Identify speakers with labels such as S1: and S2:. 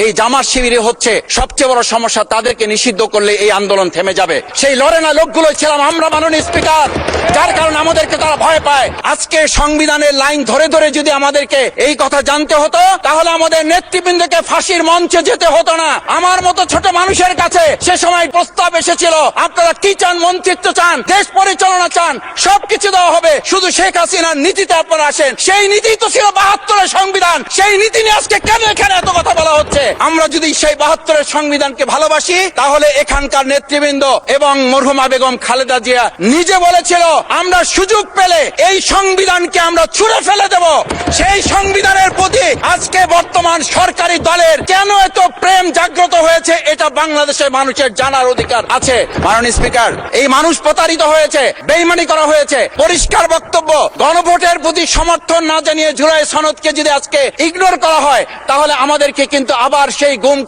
S1: এই জামাত শিবিরে হচ্ছে সবচেয়ে বড় সমস্যা। তাদেরকে নিষিদ্ধ করলে এই আন্দোলন থেমে যাবে। সেই লড়ে না লোকগুলো ছিলাম আমরা, মাননীয় স্পিকার, যার কারণে আমাদেরকে তারা ভয় পায়। আজকে সংবিধানের লাইন ধরে ধরে যদি আমাদেরকে এই কথা জানতে হতো, তাহলে আমাদের নেতৃবৃন্দকে ফাঁসির মঞ্চে যেতে হতো না। আমার মতো ছোট মানুষের কাছে সে সময় প্রস্তাব এসেছিল, আপনারা কি চান, মন্ত্রিত্ব চান, দেশ পরিচালনা চান, সবকিছু দেওয়া হবে, শুধু শেখ হাসিনার নীতিতে আপনারা আসেন। সেই নীতি তো ছিল ৭২-এর সংবিধান। সেই নীতি নিয়ে আজকে কেন এখানে এত কথা বলা হচ্ছে? আমরা যদি সেই ৭২-এর সংবিধানকে ভালোবাসি, তাহলে এখানকার নেতৃবৃন্দ এবং মরহুমা বেগম খালেদা জিয়া নিজে বলেছিল, আমরা সুযোগ পেলে এই সংবিধানকে আমরা ছুঁড়ে ফেলে দেব। সেই সংবিধানের প্রতি আজকে বর্তমান সরকারি দলের কেন এত প্রেম জাগ্রত হয়েছে, এটা বাংলাদেশের মানুষের জানার অধিকার আছে। মাননীয় স্পিকার, এই মানুষ প্রতারিত হয়েছে, বেইমানি করা হয়েছে। পরিষ্কার বক্তব্য, গণভোটের প্রতি সমর্থন না জানিয়ে জুলাই সনদকে যদি আজকে ইগনোর করা হয়, তাহলে আমাদেরকে কিন্তু আবার সেই গুম